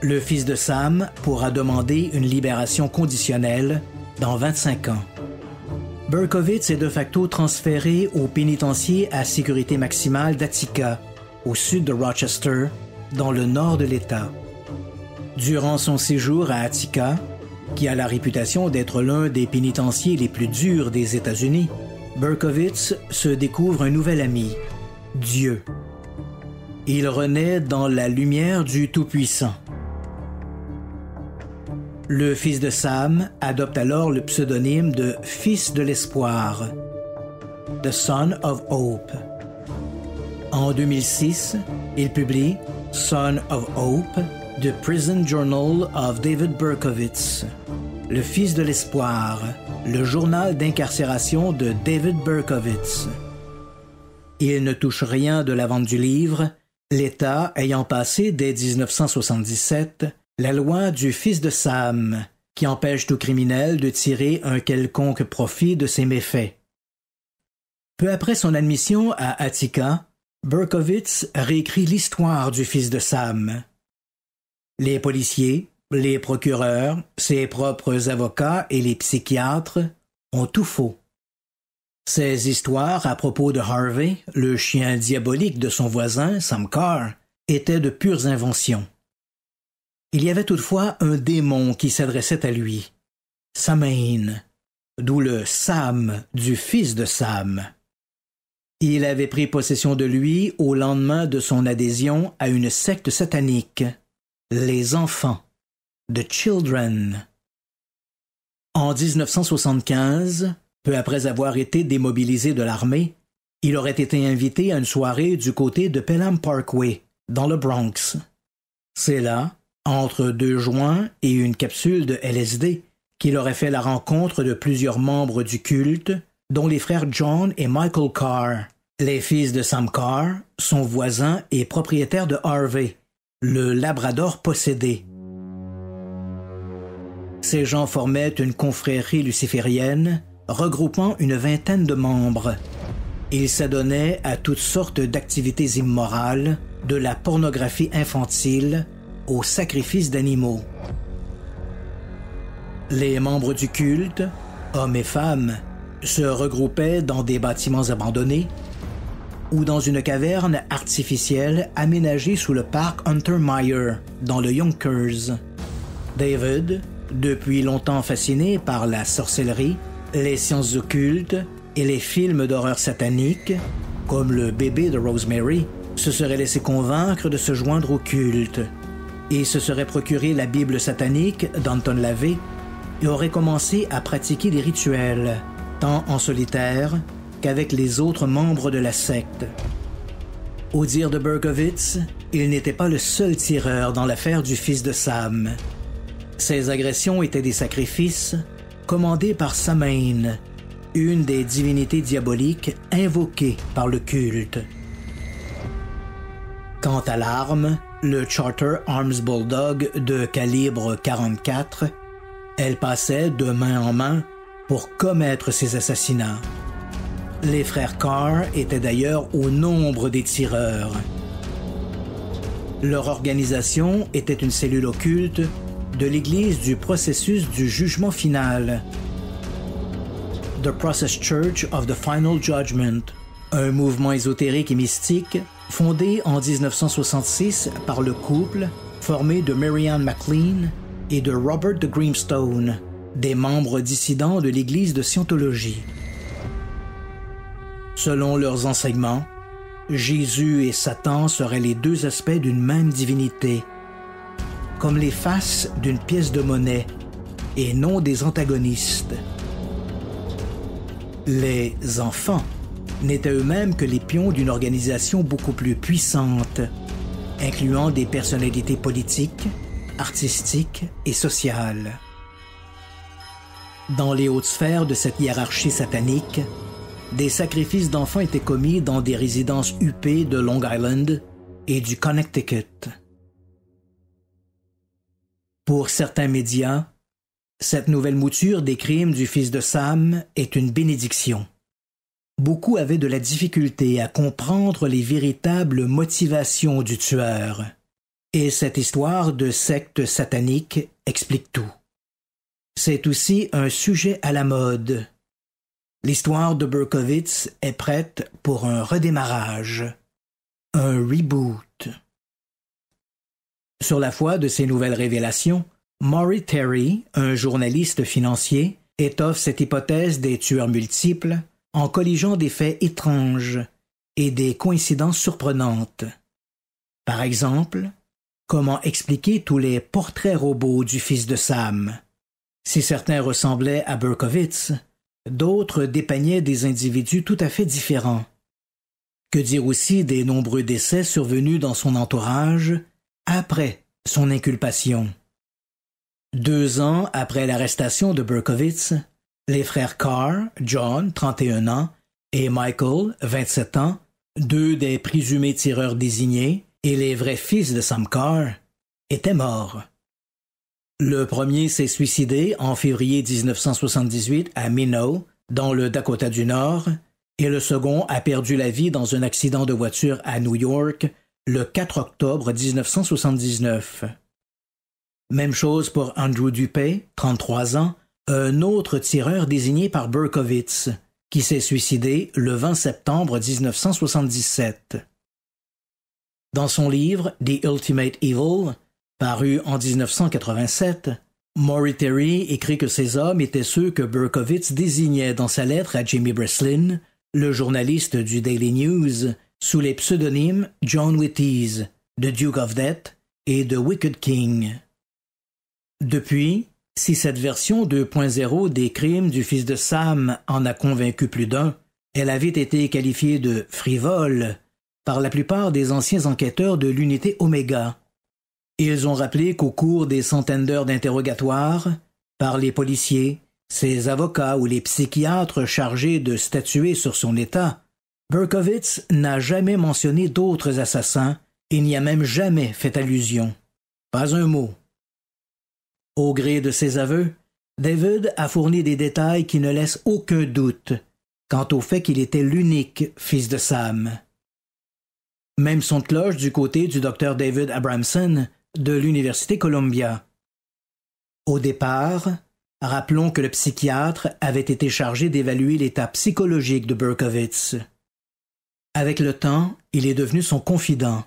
le fils de Sam pourra demander une libération conditionnelle dans 25 ans. Berkowitz est de facto transféré au pénitencier à sécurité maximale d'Attica, au sud de Rochester, dans le nord de l'État. Durant son séjour à Attica, qui a la réputation d'être l'un des pénitenciers les plus durs des États-Unis, Berkowitz se découvre un nouvel ami, Dieu. Il renaît dans la lumière du Tout-Puissant. Le fils de Sam adopte alors le pseudonyme de Fils de l'Espoir, The Son of Hope. En 2006, il publie Son of Hope, The Prison Journal of David Berkowitz, Le Fils de l'Espoir, le journal d'incarcération de David Berkowitz. Il ne touche rien de la vente du livre, l'État ayant passé dès 1977 la loi du fils de Sam, qui empêche tout criminel de tirer un quelconque profit de ses méfaits. Peu après son admission à Attica, Berkowitz réécrit l'histoire du fils de Sam. Les policiers, les procureurs, ses propres avocats et les psychiatres ont tout faux. Ces histoires à propos de Harvey, le chien diabolique de son voisin, Sam Carr, étaient de pures inventions. Il y avait toutefois un démon qui s'adressait à lui, Samhain, d'où le Sam du fils de Sam. Il avait pris possession de lui au lendemain de son adhésion à une secte satanique, les enfants, The Children. En 1975, peu après avoir été démobilisé de l'armée, il aurait été invité à une soirée du côté de Pelham Parkway, dans le Bronx. C'est là, entre 2 joints et une capsule de LSD, qu'il aurait fait la rencontre de plusieurs membres du culte, dont les frères John et Michael Carr, les fils de Sam Carr, son voisin et propriétaire de Harvey, le Labrador possédé. Ces gens formaient une confrérie luciférienne regroupant une 20aine de membres. Ils s'adonnaient à toutes sortes d'activités immorales, de la pornographie infantile au sacrifice d'animaux. Les membres du culte, hommes et femmes, se regroupaient dans des bâtiments abandonnés ou dans une caverne artificielle aménagée sous le parc Hunter Meyer, dans le Yonkers. David, depuis longtemps fasciné par la sorcellerie, les sciences occultes et les films d'horreur sataniques, comme Le bébé de Rosemary, se serait laissé convaincre de se joindre au culte et se serait procuré la Bible satanique d'Anton LaVey et aurait commencé à pratiquer des rituels, tant en solitaire qu'avec les autres membres de la secte. Au dire de Berkowitz, il n'était pas le seul tireur dans l'affaire du fils de Sam. Ces agressions étaient des sacrifices commandés par Samain, une des divinités diaboliques invoquées par le culte. Quant à l'arme, le Charter Arms Bulldog de calibre 44, elle passait de main en main pour commettre ces assassinats. Les frères Carr étaient d'ailleurs au nombre des tireurs. Leur organisation était une cellule occulte de l'Église du processus du jugement final, The Process Church of the Final Judgment, un mouvement ésotérique et mystique fondé en 1966 par le couple formé de Marianne McLean et de Robert de Grimstone, des membres dissidents de l'Église de Scientologie. Selon leurs enseignements, Jésus et Satan seraient les deux aspects d'une même divinité, comme les faces d'une pièce de monnaie et non des antagonistes. Les enfants n'étaient eux-mêmes que les pions d'une organisation beaucoup plus puissante, incluant des personnalités politiques, artistiques et sociales. Dans les hautes sphères de cette hiérarchie satanique, des sacrifices d'enfants étaient commis dans des résidences huppées de Long Island et du Connecticut. Pour certains médias, cette nouvelle mouture des crimes du fils de Sam est une bénédiction. Beaucoup avaient de la difficulté à comprendre les véritables motivations du tueur, et cette histoire de secte satanique explique tout. C'est aussi un sujet à la mode. L'histoire de Berkowitz est prête pour un redémarrage, un reboot. Sur la foi de ces nouvelles révélations, Maury Terry, un journaliste financier, étoffe cette hypothèse des tueurs multiples en colligeant des faits étranges et des coïncidences surprenantes. Par exemple, comment expliquer tous les portraits robots du fils de Sam? Si certains ressemblaient à Berkowitz, d'autres dépeignaient des individus tout à fait différents. Que dire aussi des nombreux décès survenus dans son entourage après son inculpation? 2 ans après l'arrestation de Berkowitz, les frères Carr, John, 31 ans, et Michael, 27 ans, 2 des présumés tireurs désignés et les vrais fils de Sam Carr, étaient morts. Le premier s'est suicidé en février 1978 à Minot, dans le Dakota du Nord, et le second a perdu la vie dans un accident de voiture à New York le 4 octobre 1979. Même chose pour Andrew Dupé, 33 ans, un autre tireur désigné par Berkowitz, qui s'est suicidé le 20 septembre 1977. Dans son livre The Ultimate Evil, paru en 1987, Maury Terry écrit que ces hommes étaient ceux que Berkowitz désignait dans sa lettre à Jimmy Breslin, le journaliste du Daily News, sous les pseudonymes John Witties, The Duke of Death et The Wicked King. Depuis, si cette version 2.0 des crimes du fils de Sam en a convaincu plus d'un, elle avait été qualifiée de frivole par la plupart des anciens enquêteurs de l'unité Omega. Ils ont rappelé qu'au cours des centaines d'heures d'interrogatoire, par les policiers, ses avocats ou les psychiatres chargés de statuer sur son état, Berkowitz n'a jamais mentionné d'autres assassins et n'y a même jamais fait allusion. Pas un mot. Au gré de ses aveux, David a fourni des détails qui ne laissent aucun doute quant au fait qu'il était l'unique fils de Sam. Même son de cloche du côté du Dr David Abramson de l'Université Columbia. Au départ, rappelons que le psychiatre avait été chargé d'évaluer l'état psychologique de Berkowitz. Avec le temps, il est devenu son confident.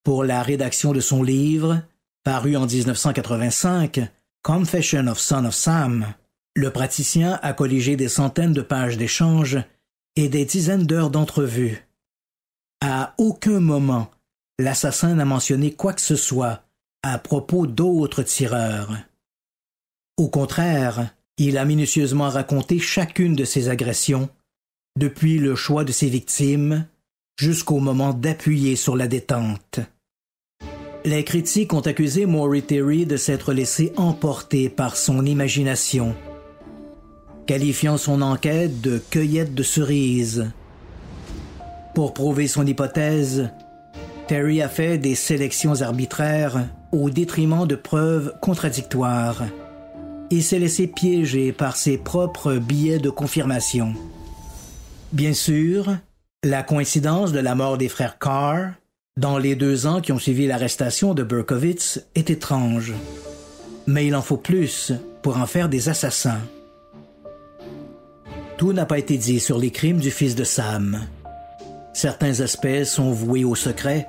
Pour la rédaction de son livre, paru en 1985, Confession of Son of Sam, le praticien a colligé des centaines de pages d'échanges et des dizaines d'heures d'entrevues. À aucun moment, l'assassin n'a mentionné quoi que ce soit à propos d'autres tireurs. Au contraire, il a minutieusement raconté chacune de ses agressions, depuis le choix de ses victimes jusqu'au moment d'appuyer sur la détente. Les critiques ont accusé Maury Terry de s'être laissé emporter par son imagination, qualifiant son enquête de cueillette de cerises. Pour prouver son hypothèse, Terry a fait des sélections arbitraires au détriment de preuves contradictoires. Il s'est laissé piéger par ses propres biais de confirmation. Bien sûr, la coïncidence de la mort des frères Carr, dans les 2 ans qui ont suivi l'arrestation de Berkowitz, est étrange. Mais il en faut plus pour en faire des assassins. Tout n'a pas été dit sur les crimes du fils de Sam. Certains aspects sont voués au secret,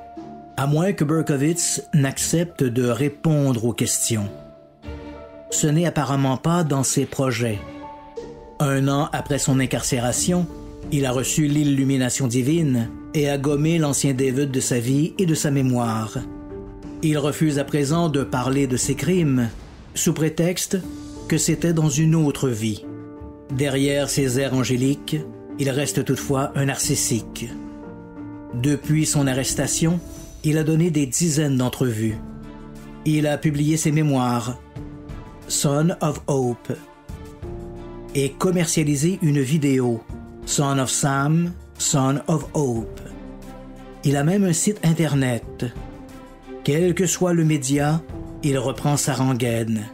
à moins que Berkowitz n'accepte de répondre aux questions. Ce n'est apparemment pas dans ses projets. 1 an après son incarcération, il a reçu l'illumination divine et a gommé l'ancien David de sa vie et de sa mémoire. Il refuse à présent de parler de ses crimes, sous prétexte que c'était dans une autre vie. Derrière ses airs angéliques, il reste toutefois un narcissique. Depuis son arrestation, il a donné des dizaines d'entrevues. Il a publié ses mémoires, Son of Hope, et commercialisé une vidéo, Son of Sam, Son of Hope. Il a même un site internet. Quel que soit le média, il reprend sa rengaine.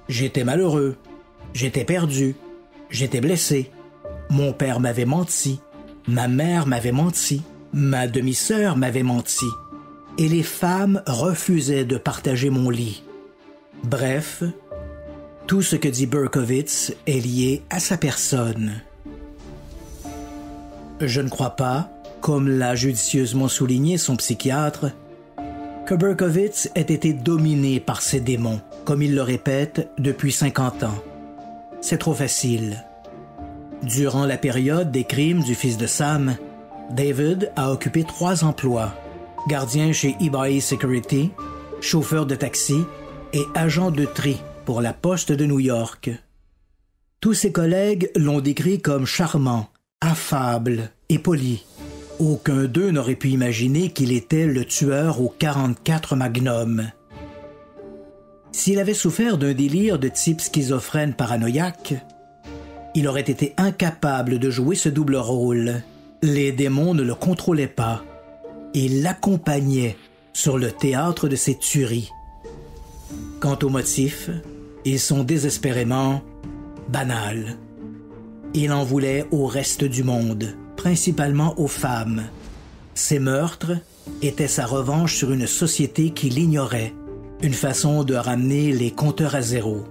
J'étais malheureux, j'étais perdu, j'étais blessé. Mon père m'avait menti, ma mère m'avait menti, ma demi-sœur m'avait menti, et les femmes refusaient de partager mon lit. Bref, tout ce que dit Berkowitz est lié à sa personne. Je ne crois pas, comme l'a judicieusement souligné son psychiatre, que Berkowitz ait été dominé par ses démons, comme il le répète depuis 50 ans. C'est trop facile. Durant la période des crimes du fils de Sam, David a occupé 3 emplois: gardien chez eBay Security, chauffeur de taxi et agent de tri pour la Poste de New York. Tous ses collègues l'ont décrit comme charmant, affable et poli. Aucun d'eux n'aurait pu imaginer qu'il était le tueur au 44 Magnum. S'il avait souffert d'un délire de type schizophrène paranoïaque, il aurait été incapable de jouer ce double rôle. Les démons ne le contrôlaient pas. Ils l'accompagnaient sur le théâtre de ses tueries. Quant aux motifs, ils sont désespérément banals. Il en voulait au reste du monde, principalement aux femmes. Ces meurtres étaient sa revanche sur une société qui l'ignorait, une façon de ramener les compteurs à zéro.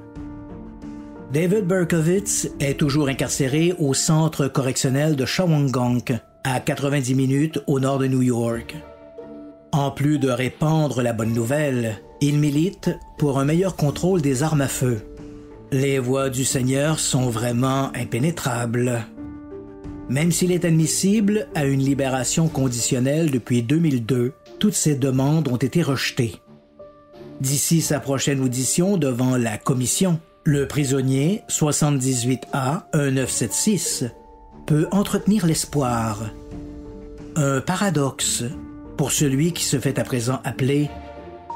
David Berkowitz est toujours incarcéré au centre correctionnel de Shawangunk, à 90 minutes au nord de New York. En plus de répandre la bonne nouvelle, il milite pour un meilleur contrôle des armes à feu. Les voies du Seigneur sont vraiment impénétrables. Même s'il est admissible à une libération conditionnelle depuis 2002, toutes ses demandes ont été rejetées. D'ici sa prochaine audition devant la commission, le prisonnier 78A 1976 peut entretenir l'espoir. Un paradoxe pour celui qui se fait à présent appeler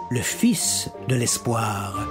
le fils de l'espoir.